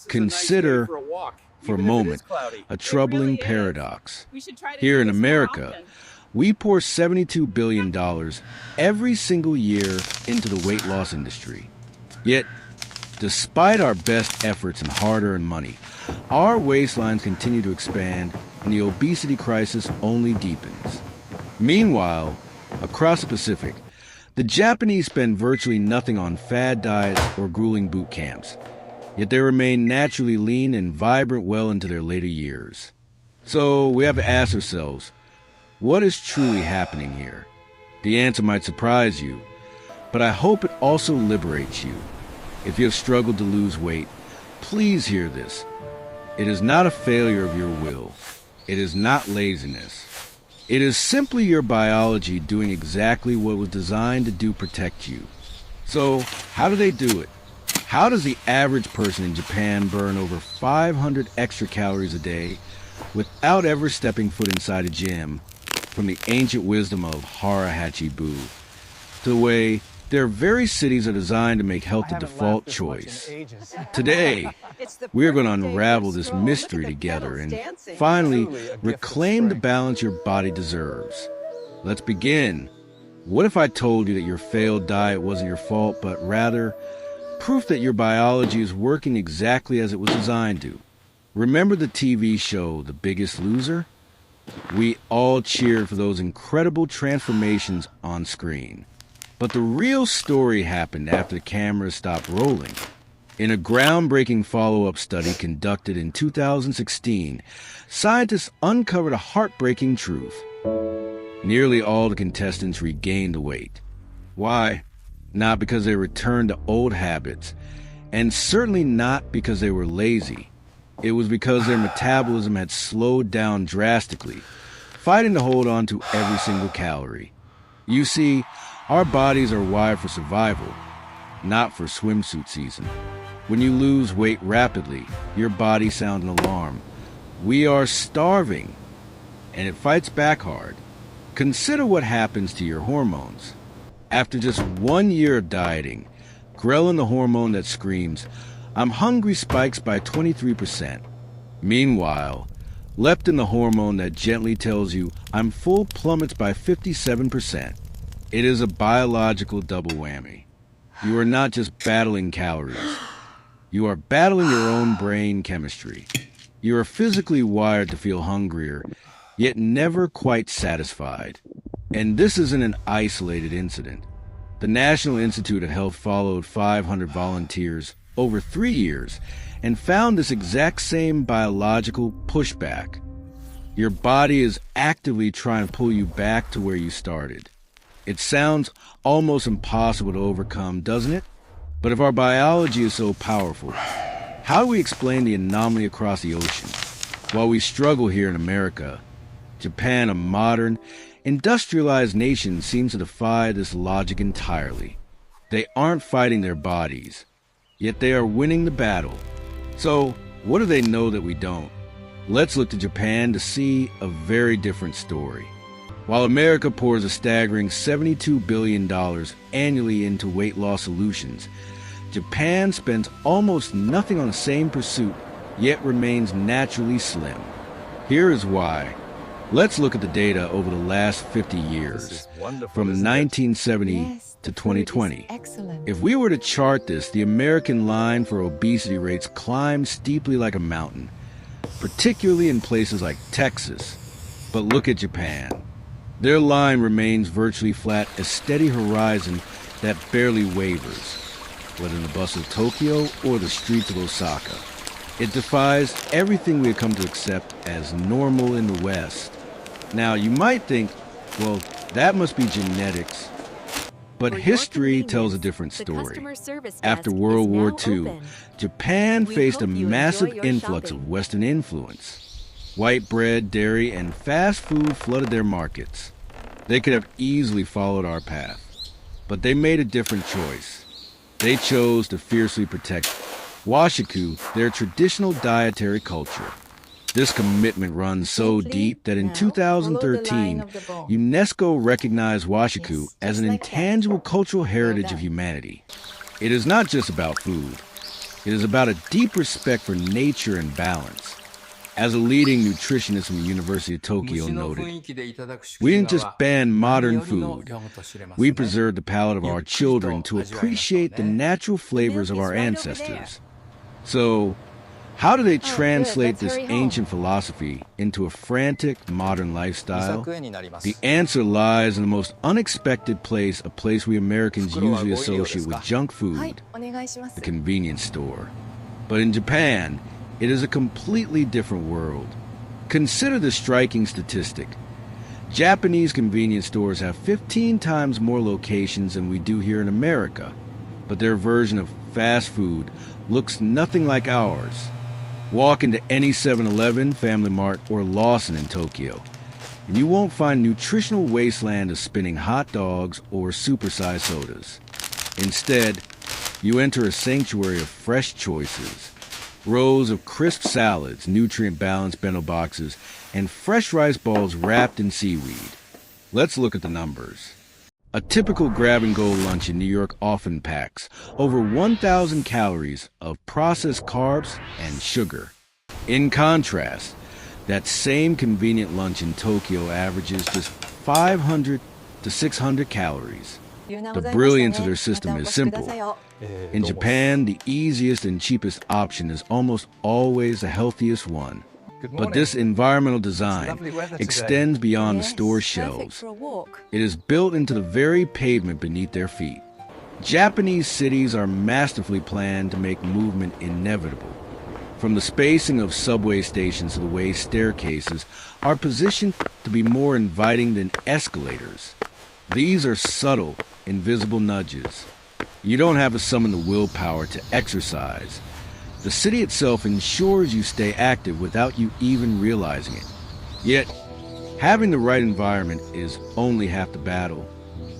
Consider, for a moment, a troubling paradox. Here in America, we pour $72 billion every single year into the weight loss industry. Yet, despite our best efforts and hard-earned money, our waistlines continue to expand and the obesity crisis only deepens. Meanwhile, across the Pacific, the Japanese spend virtually nothing on fad diets or grueling boot camps, yet they remain naturally lean and vibrant well into their later years. So we have to ask ourselves, what is truly happening here? The answer might surprise you, but I hope it also liberates you. If you have struggled to lose weight, please hear this. It is not a failure of your will. It is not laziness. It is simply your biology doing exactly what it was designed to do, protect you. So, how do they do it? How does the average person in Japan burn over 500 extra calories a day without ever stepping foot inside a gym? From the ancient wisdom of Hara Hachi Bu to the way their very cities are designed to make health the default choice. Today, we are going to unravel this mystery together and finally reclaim the balance your body deserves. Let's begin. What if I told you that your failed diet wasn't your fault, but rather proof that your biology is working exactly as it was designed to? Remember the TV show, The Biggest Loser? We all cheered for those incredible transformations on screen. But the real story happened after the cameras stopped rolling. In a groundbreaking follow-up study conducted in 2016, scientists uncovered a heartbreaking truth. Nearly all the contestants regained the weight. Why? Not because they returned to old habits, and certainly not because they were lazy. It was because their metabolism had slowed down drastically, fighting to hold on to every single calorie. You see, our bodies are wired for survival, not for swimsuit season. When you lose weight rapidly, your body sounds an alarm. We are starving, and it fights back hard. Consider what happens to your hormones. After just 1 year of dieting, ghrelin, the hormone that screams, "I'm hungry," spikes by 23%. Meanwhile, leptin, the hormone that gently tells you, "I'm full," plummets by 57%. It is a biological double whammy. You are not just battling calories. You are battling your own brain chemistry. You are physically wired to feel hungrier, yet never quite satisfied. And this isn't an isolated incident. The National Institute of Health followed 500 volunteers over 3 years and found this exact same biological pushback. Your body is actively trying to pull you back to where you started. It sounds almost impossible to overcome, doesn't it? But if our biology is so powerful, how do we explain the anomaly across the ocean? While we struggle here in America, Japan, a modern, industrialized nation, seems to defy this logic entirely. They aren't fighting their bodies, yet they are winning the battle. So, what do they know that we don't? Let's look to Japan to see a very different story. While America pours a staggering $72 billion annually into weight loss solutions, Japan spends almost nothing on the same pursuit, yet remains naturally slim. Here is why. Let's look at the data over the last 50 years, from 1970 to 2020. If we were to chart this, the American line for obesity rates climbs steeply like a mountain, particularly in places like Texas. But look at Japan. Their line remains virtually flat, a steady horizon that barely wavers, whether in the bustle of Tokyo or the streets of Osaka. It defies everything we have come to accept as normal in the West. Now, you might think, well, that must be genetics. But history tells a different story. After World War II, Japan faced a massive influx of Western influence. White bread, dairy, and fast food flooded their markets. They could have easily followed our path, but they made a different choice. They chose to fiercely protect washiku, their traditional dietary culture. This commitment runs so deep that in 2013, UNESCO recognized washiku as an intangible cultural heritage of humanity. It is not just about food. It is about a deep respect for nature and balance. As a leading nutritionist from the University of Tokyo noted, we didn't just ban modern food. We preserved the palate of our children to appreciate the natural flavors of our ancestors. So, how do they translate this ancient philosophy into a frantic modern lifestyle? The answer lies in the most unexpected place, a place we Americans usually associate with junk food, the convenience store. But in Japan, it is a completely different world. Consider the striking statistic. Japanese convenience stores have 15 times more locations than we do here in America, but their version of fast food looks nothing like ours. Walk into any 7-Eleven, Family Mart, or Lawson in Tokyo, and you won't find nutritional wasteland of spinning hot dogs or supersized sodas. Instead, you enter a sanctuary of fresh choices. Rows of crisp salads, nutrient-balanced bento boxes, and fresh rice balls wrapped in seaweed. Let's look at the numbers. A typical grab-and-go lunch in New York often packs over 1,000 calories of processed carbs and sugar. In contrast, that same convenient lunch in Tokyo averages just 500 to 600 calories. The brilliance of their system is simple. In Japan, the easiest and cheapest option is almost always the healthiest one. But this environmental design extends beyond the store shelves. It is built into the very pavement beneath their feet. Japanese cities are masterfully planned to make movement inevitable. From the spacing of subway stations to the way staircases are positioned to be more inviting than escalators. These are subtle, invisible nudges. You don't have to summon the willpower to exercise. The city itself ensures you stay active without you even realizing it. Yet, having the right environment is only half the battle.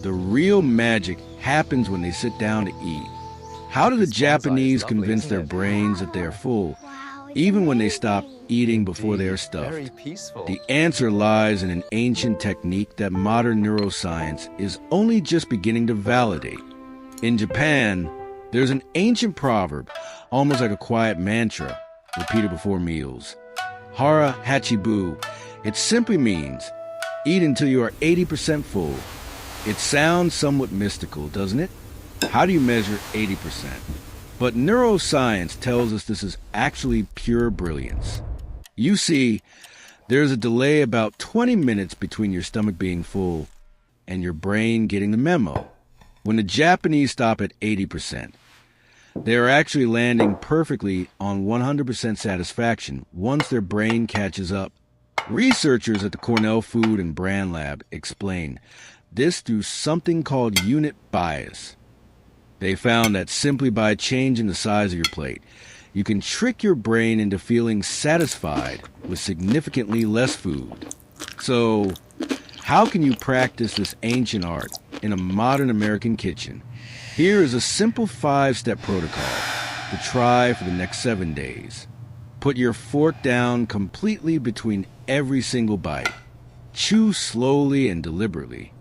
The real magic happens when they sit down to eat. How do the Japanese convince their brains that they are full, even when they stop eating before they are stuffed? The answer lies in an ancient technique that modern neuroscience is only just beginning to validate. In Japan, there's an ancient proverb, almost like a quiet mantra, repeated before meals. Hara Hachi Bu. It simply means, eat until you are 80% full. It sounds somewhat mystical, doesn't it? How do you measure 80%? But neuroscience tells us this is actually pure brilliance. You see, there's a delay about 20 minutes between your stomach being full and your brain getting the memo. When the Japanese stop at 80%, they are actually landing perfectly on 100% satisfaction once their brain catches up. Researchers at the Cornell Food and Brand Lab explain this through something called unit bias. They found that simply by changing the size of your plate, you can trick your brain into feeling satisfied with significantly less food. So, how can you practice this ancient art in a modern American kitchen? Here is a simple 5-step protocol to try for the next 7 days. Put your fork down completely between every single bite. Chew slowly and deliberately.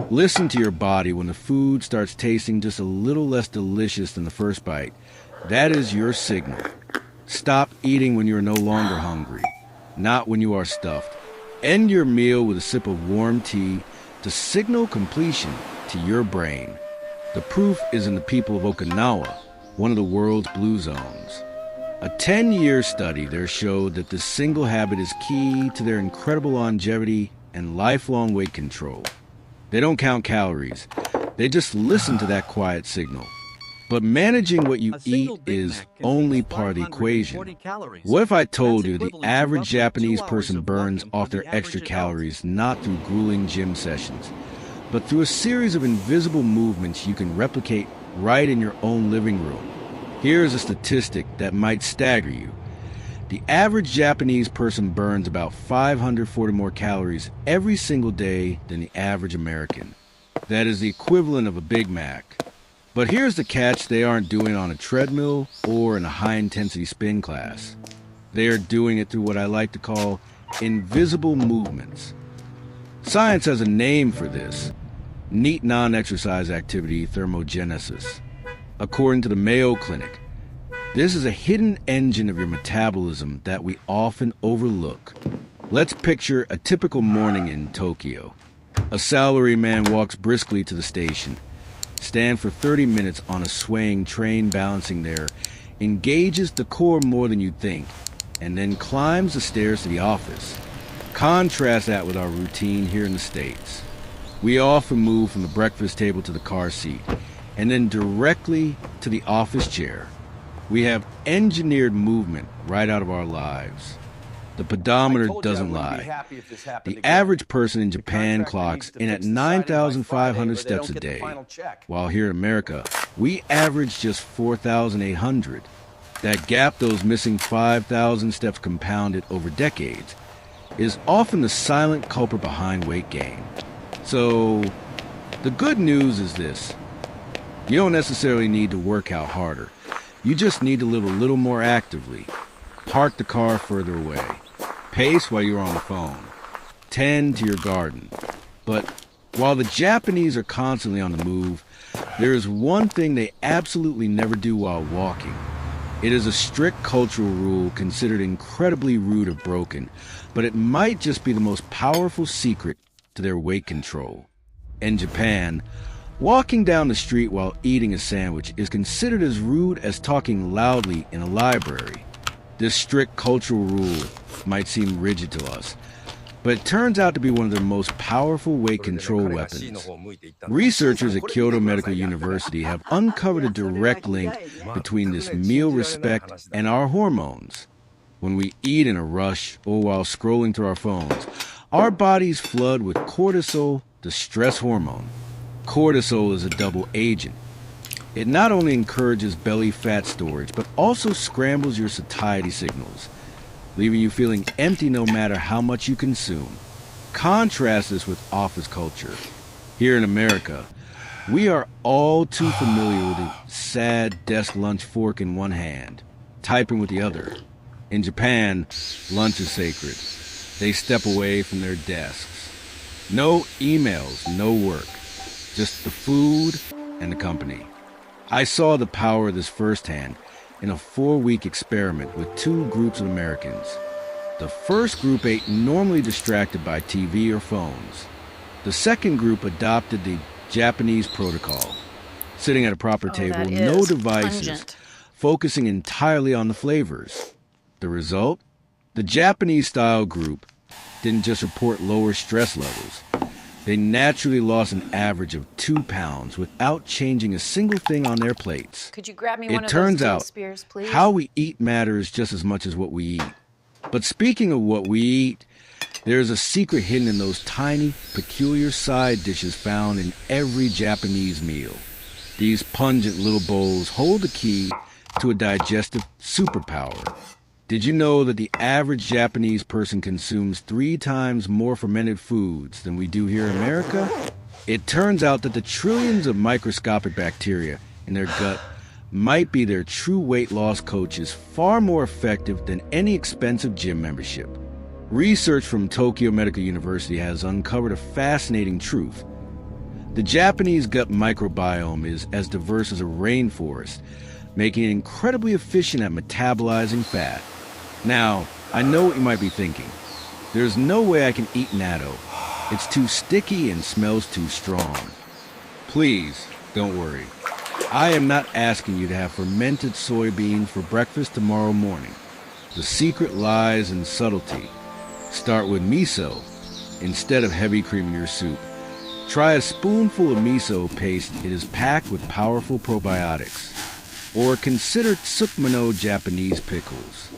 Listen to your body when the food starts tasting just a little less delicious than the first bite. That is your signal. Stop eating when you are no longer hungry, not when you are stuffed. End your meal with a sip of warm tea to signal completion to your brain. The proof is in the people of Okinawa, one of the world's blue zones. A 10-year study there showed that this single habit is key to their incredible longevity and lifelong weight control. They don't count calories. They just listen to that quiet signal. But managing what you eat is only part of the equation. What if I told you the average Japanese person burns off their extra calories not through grueling gym sessions, but through a series of invisible movements you can replicate right in your own living room? Here's a statistic that might stagger you. The average Japanese person burns about 540 more calories every single day than the average American. That is the equivalent of a Big Mac. But here's the catch: they aren't doing it on a treadmill or in a high-intensity spin class. They are doing it through what I like to call invisible movements. Science has a name for this: neat non-exercise activity thermogenesis. According to the Mayo Clinic, This is a hidden engine of your metabolism that we often overlook. Let's picture a typical morning in Tokyo. A salaryman walks briskly to the station, stands for 30 minutes on a swaying train balancing there, engages the core more than you'd think, and then climbs the stairs to the office. Contrast that with our routine here in the States. We often move from the breakfast table to the car seat, and then directly to the office chair. We have engineered movement right out of our lives. The pedometer doesn't lie. The average person in Japan clocks in at 9,500 steps a day, while here in America, we average just 4,800. That gap, those missing 5,000 steps compounded over decades, is often the silent culprit behind weight gain. So, the good news is this. You don't necessarily need to work out harder. You just need to live a little more actively. Park the car further away. Pace while you're on the phone. Tend to your garden. But while the Japanese are constantly on the move, there is one thing they absolutely never do while walking. It is a strict cultural rule considered incredibly rude or broken, but it might just be the most powerful secret to their weight control. In Japan, walking down the street while eating a sandwich is considered as rude as talking loudly in a library. This strict cultural rule might seem rigid to us, but it turns out to be one of their most powerful weight control weapons. Researchers at Kyoto Medical University have uncovered a direct link between this meal respect and our hormones. When we eat in a rush or while scrolling through our phones, our bodies flood with cortisol, the stress hormone. Cortisol is a double agent. It not only encourages belly fat storage, but also scrambles your satiety signals, leaving you feeling empty no matter how much you consume. Contrast this with office culture. Here in America, we are all too familiar with the sad desk lunch fork in one hand, typing with the other. In Japan, lunch is sacred. They step away from their desks. No emails, no work. Just the food and the company. I saw the power of this firsthand in a 4-week experiment with 2 groups of Americans. The first group ate normally distracted by TV or phones. The second group adopted the Japanese protocol, sitting at a proper table, no devices, pungent. Focusing entirely on the flavors. The result? The Japanese-style group didn't just report lower stress levels. They naturally lost an average of 2 pounds without changing a single thing on their plates. Could you grab me one of those turns out, spears, please? how we eat matters just as much as what we eat. But speaking of what we eat, there's a secret hidden in those tiny, peculiar side dishes found in every Japanese meal. These pungent little bowls hold the key to a digestive superpower. Did you know that the average Japanese person consumes 3 times more fermented foods than we do here in America? It turns out that the trillions of microscopic bacteria in their gut might be their true weight loss coaches, far more effective than any expensive gym membership. Research from Tokyo Medical University has uncovered a fascinating truth. The Japanese gut microbiome is as diverse as a rainforest, making it incredibly efficient at metabolizing fat. Now, I know what you might be thinking. There's no way I can eat natto. It's too sticky and smells too strong. Please, don't worry. I am not asking you to have fermented soybeans for breakfast tomorrow morning. The secret lies in subtlety. Start with miso instead of heavy cream in your soup. Try a spoonful of miso paste. It is packed with powerful probiotics. Or consider tsukmono Japanese pickles.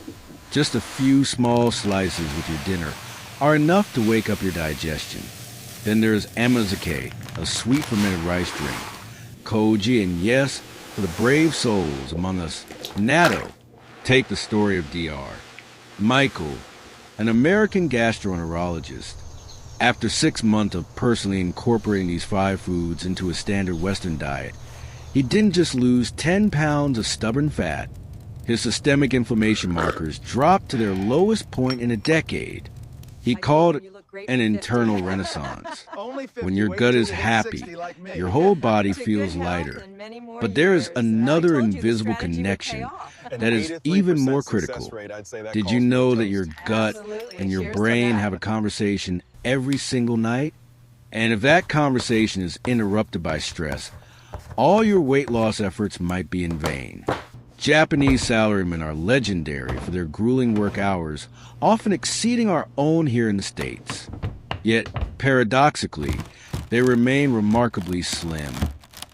Just a few small slices with your dinner are enough to wake up your digestion. Then there's amazake, a sweet fermented rice drink. Koji, and yes, for the brave souls among us, natto. Take the story of DR. Michael, an American gastroenterologist. After 6 months of personally incorporating these 5 foods into a standard Western diet, he didn't just lose 10 pounds of stubborn fat. His systemic inflammation markers dropped to their lowest point in a decade. He called it an internal renaissance. When your gut is happy, your whole body feels lighter. But there is another invisible connection that is even more critical. Did you know that your gut and your brain have a conversation every single night? And if that conversation is interrupted by stress, all your weight loss efforts might be in vain. Japanese salarymen are legendary for their grueling work hours, often exceeding our own here in the States. Yet, paradoxically, they remain remarkably slim.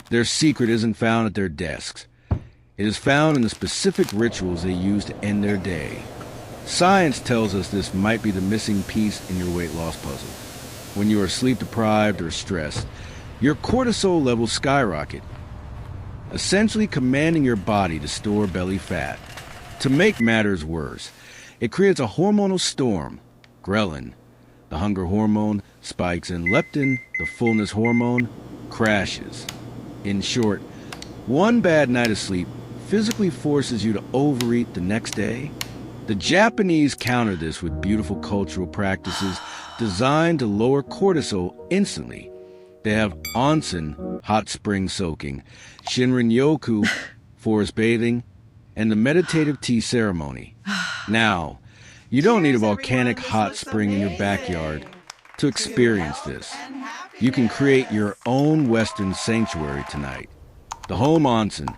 Their secret isn't found at their desks. It is found in the specific rituals they use to end their day. Science tells us this might be the missing piece in your weight loss puzzle. When you are sleep-deprived or stressed, your cortisol levels skyrocket, essentially commanding your body to store belly fat. To make matters worse, it creates a hormonal storm. Ghrelin, the hunger hormone, spikes, and leptin, the fullness hormone, crashes. In short, one bad night of sleep physically forces you to overeat the next day. The Japanese counter this with beautiful cultural practices designed to lower cortisol instantly. They have onsen, hot spring soaking, Shinrin-yoku, forest bathing, and the meditative tea ceremony. Now, you don't need a volcanic hot spring in your backyard to experience this. You can create your own Western sanctuary tonight. The home onsen,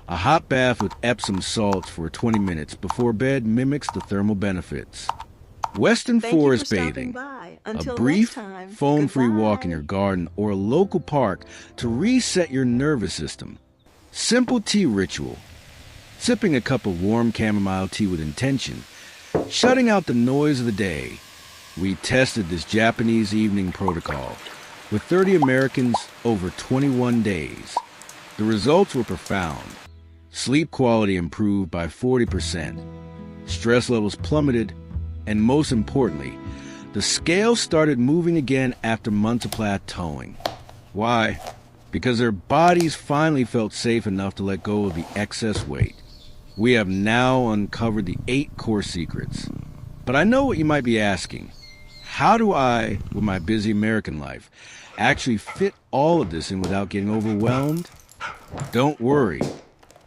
a hot bath with Epsom salts for 20 minutes before bed, mimics the thermal benefits. Western forest bathing, a brief, foam-free walk in your garden or a local park to reset your nervous system. Simple tea ritual, sipping a cup of warm chamomile tea with intention, shutting out the noise of the day. We tested this Japanese evening protocol with 30 Americans over 21 days. The results were profound. Sleep quality improved by 40%. Stress levels plummeted, and most importantly, the scale started moving again after months of plateauing. Why? Because their bodies finally felt safe enough to let go of the excess weight. We have now uncovered the 8 core secrets. But I know what you might be asking. How do I, with my busy American life, actually fit all of this in without getting overwhelmed? Don't worry.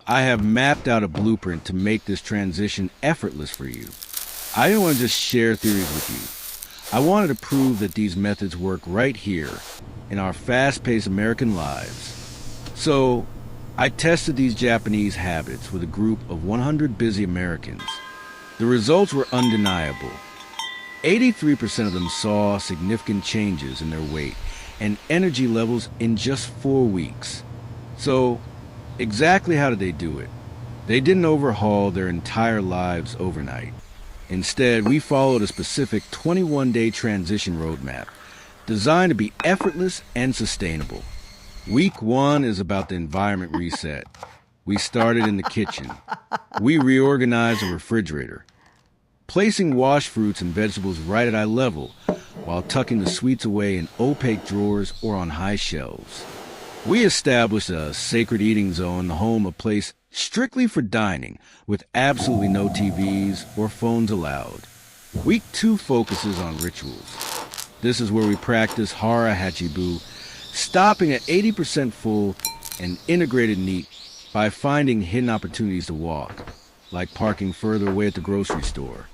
I have mapped out a blueprint to make this transition effortless for you. I didn't want to just share theories with you. I wanted to prove that these methods work right here in our fast-paced American lives. So, I tested these Japanese habits with a group of 100 busy Americans. The results were undeniable. 83% of them saw significant changes in their weight and energy levels in just 4 weeks. So, exactly how did they do it? They didn't overhaul their entire lives overnight. Instead, we followed a specific 21-day transition roadmap designed to be effortless and sustainable. Week 1 is about the environment reset. We started in the kitchen. We reorganized the refrigerator, placing washed fruits and vegetables right at eye level while tucking the sweets away in opaque drawers or on high shelves. We established a sacred eating zone, the home, a place strictly for dining, with absolutely no TVs or phones allowed. Week 2 focuses on rituals. This is where we practice Hara Hachi Bu, stopping at 80% full and integrated neat by finding hidden opportunities to walk, like parking further away at the grocery store.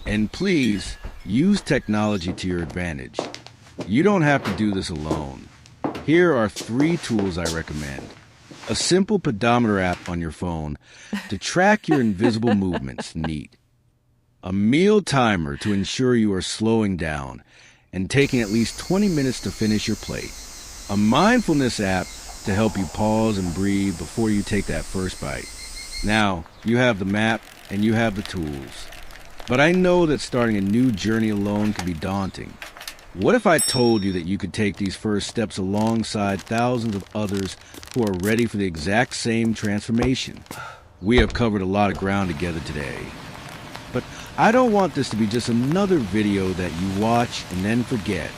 And please, use technology to your advantage. You don't have to do this alone. Here are 3 tools I recommend. A simple pedometer app on your phone to track your invisible movements, neat. A meal timer to ensure you are slowing down and taking at least 20 minutes to finish your plate. A mindfulness app to help you pause and breathe before you take that first bite. Now, you have the map and you have the tools. But I know that starting a new journey alone can be daunting. What if I told you that you could take these first steps alongside thousands of others who are ready for the exact same transformation? We have covered a lot of ground together today. But I don't want this to be just another video that you watch and then forget.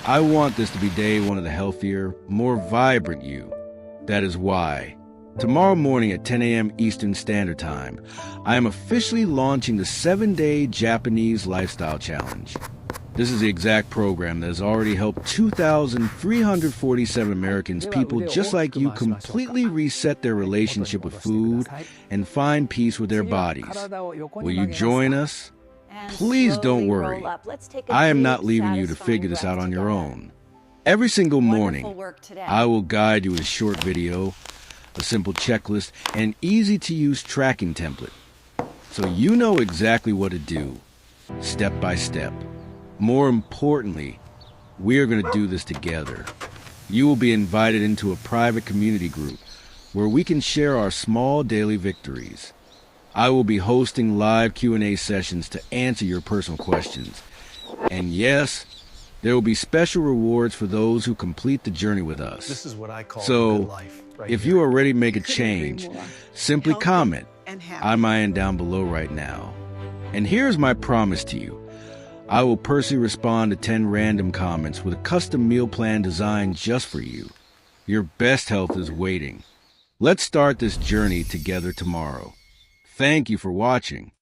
I want this to be day 1 of the healthier, more vibrant you. That is why, tomorrow morning at 10 a.m. Eastern Standard Time, I am officially launching the 7-day Japanese Lifestyle Challenge. This is the exact program that has already helped 2,347 Americans, people just like you, completely reset their relationship with food and find peace with their bodies. Will you join us? Please don't worry. I am not leaving you to figure this out on your own. Every single morning, I will guide you with a short video, a simple checklist, and an easy-to-use tracking template, so you know exactly what to do, step by step. More importantly, we are going to do this together. You will be invited into a private community group where we can share our small daily victories. I will be hosting live Q&A sessions to answer your personal questions. And yes, there will be special rewards for those who complete the journey with us. This is what I call so, good life, right if here. you are ready to make a change, simply comment. I'm eyeing down below right now. And here's my promise to you. I will personally respond to 10 random comments with a custom meal plan designed just for you. Your best health is waiting. Let's start this journey together tomorrow. Thank you for watching.